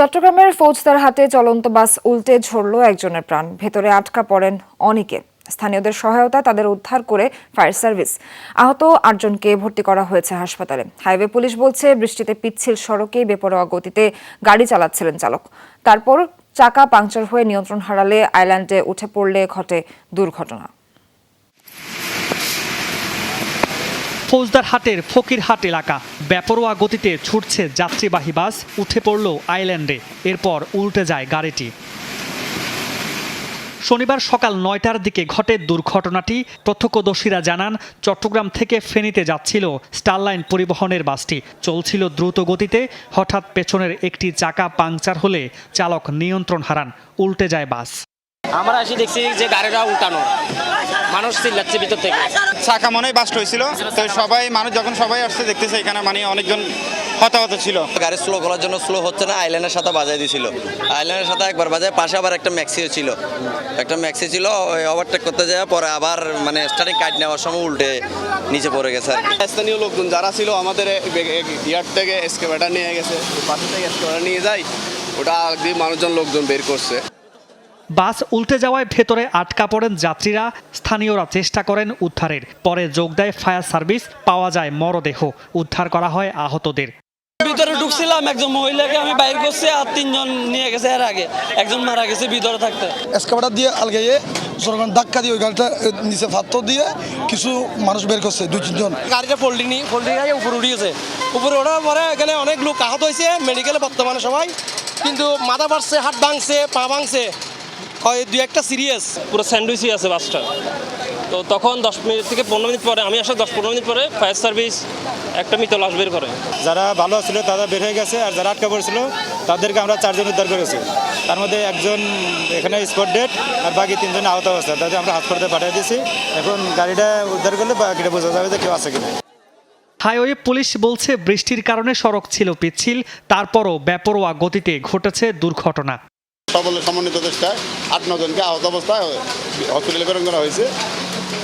চট্টগ্রামের ফৌজদারহাটে চলন্ত বাস উল্টে ঝরল একজনের প্রাণ, ভেতরে আটকা পড়েন অনেকে। স্থানীয়দের সহায়তায় তাদের উদ্ধার করে ফায়ার সার্ভিস। আহত ৮ জনকে ভর্তি করা হয়েছে হাসপাতালে। হাইওয়ে পুলিশ বলছে, বৃষ্টিতে পিচ্ছিল সড়কে বেপরোয়া গতিতে গাড়ি চালাচ্ছিলেন চালক। তারপর চাকা পাংচার হয়ে নিয়ন্ত্রণ হারালে আইল্যান্ডে উঠে পড়লে ঘটে দুর্ঘটনা। ফৌজদারহাটের ফকিরহাট এলাকা, বেপরোয়া গতিতে ছুটছে যাত্রীবাহী বাস, উঠে পড়ল আইল্যান্ডে, এরপর উল্টে যায় গাড়িটি। শনিবার সকাল ৯টার দিকে ঘটে দুর্ঘটনাটি। প্রত্যক্ষদর্শীরা জানান, চট্টগ্রাম থেকে ফেনীতে যাচ্ছিল স্টারলাইন পরিবহনের বাসটি। চলছিল দ্রুত গতিতে, হঠাৎ পেছনের একটি চাকা পাংচার হলে চালক নিয়ন্ত্রণ হারান, উল্টে যায় বাস। আমরা এসে দেখছি যে গাড়িটা উল্টানো, মানুষ চিল্লাচ্ছে ভিতর থেকে। চাকা মনে হয় বাস্ট হয়েছিল, তো মানুষ যখন সবাই আসছে দেখতেছে এখানে অনেকজন হতাহত ছিল। গাড়ি স্লো করার জন্য স্লো হচ্ছে না, আইল্যান্ডের সাথে বাজাই দিয়েছিল। আইল্যান্ডের সাথে একবার বাজায়, পাশে আবার একটা ম্যাক্সিও ছিল, ওই ওভারটেক করতে যায়, পরে আবার স্টার্টিং কাট নেওয়ার সময় উল্টে নিচে পড়ে গেছে। স্থানীয় লোকজন যারা ছিল আমাদের ইয়ার থেকে এক্সকেভেটর নিয়ে গেছে, পাশে থেকে এক্সকেভেটর নিয়ে যায়, ওটা দিয়ে মানুষজন লোকজন বের করছে। বাস উল্টে যাওয়ায় ভেতরে আটকা পড়েন যাত্রীরা। স্থানীয়রা চেষ্টা করেন উদ্ধারের, পরে যোগ দেয় ফায়ার সার্ভিস। পাওয়া যায় মরদেহ, উদ্ধার করা হয় আহতদের। ভিতরে ঢুকছিলাম, একজন মহিলাকে আমি বাইর করছি, আর 3 জন নিয়ে গেছে। এর আগে একজন মারা গেছে ভিতরে থাকতে। এক্সকাভেটর দিয়ে আলগাইয়ে জনগণ ধাক্কা দিয়ে ওই গাড়িটা নিচে পাথর দিয়ে কিছু মানুষ বের করছে, 2-3 জন। গাড়িটা পোল্ট্রি গাড়ি উপরে উঠিয়েছে। উপরে ওঠার পরে এখানে অনেক লোক আহত হয়েছে মেডিকেলে বর্তমানে সবাই, কিন্তু মাথা ভাঙছে, হাত ভাঙছে, পা ভাঙছে, 2-1টা সিরিয়াস। পুরো স্যান্ডউইচই আছে বাসটা। তো তখন 10 মিনিট থেকে 15 মিনিট পরে আমি আসার 10-15 মিনিট পরে ফায়ার সার্ভিস একটা মৃত লাশ বের করে। যারা ভালো ছিল তারা বের হয়ে গেছে, আর যারা আটকা পড়েছিল তাদেরকে আমরা 4 জন উদ্ধার করেছি। তার মধ্যে একজন এখানে স্পট ডেড, আর বাকি 3 জন আহত অবস্থা। তাদের আমরা হাসপাতালে পাঠিয়ে দিয়েছি। এখন গাড়িটা উদ্ধার করলে বাকিটা বোঝা যাবে যে কেউ আছে কিনা। হাইওয়ে পুলিশ বলছে, বৃষ্টির কারণে সড়ক ছিল পিচ্ছিল, তারপরও বেপরোয়া গতিতে ঘটেছে দুর্ঘটনা। সকলের সমন্বিত চেষ্টায় 8-9 জনকে আহত অবস্থায় হসপিটালে প্রেরণ করা হয়েছে।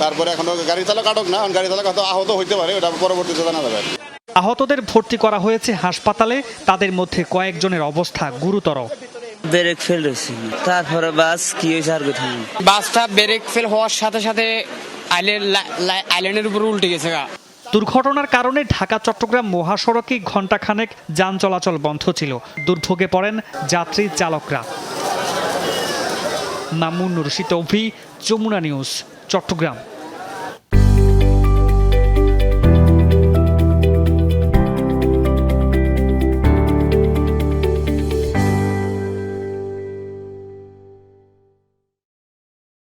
তারপরে এখনো গাড়ি চালক আটক না, গাড়ি চালক হয়তো আহত হইতে পারে, ওটা পরবর্তীতে জানা যাবে। আহতদের ভর্তি করা হয়েছে হাসপাতালে। তাদের মধ্যে কয়েকজনের অবস্থা গুরুতর। ব্রেক ফেল হয়েছে, তারপরে বাস কি হয়েছে আর কোথাও। বাসটা ব্রেক ফেল হওয়ার সাথে সাথে আইল্যান্ডের উপর উল্টে গেছে। দুর্ঘটনার কারণে ঢাকা চট্টগ্রাম মহাসড়কে ঘণ্টাখানেক যান চলাচল বন্ধ ছিল। দুর্ভোগে পড়েন যাত্রী চালকরা। মামুন রশিদ, যমুনা নিউজ, চট্টগ্রাম।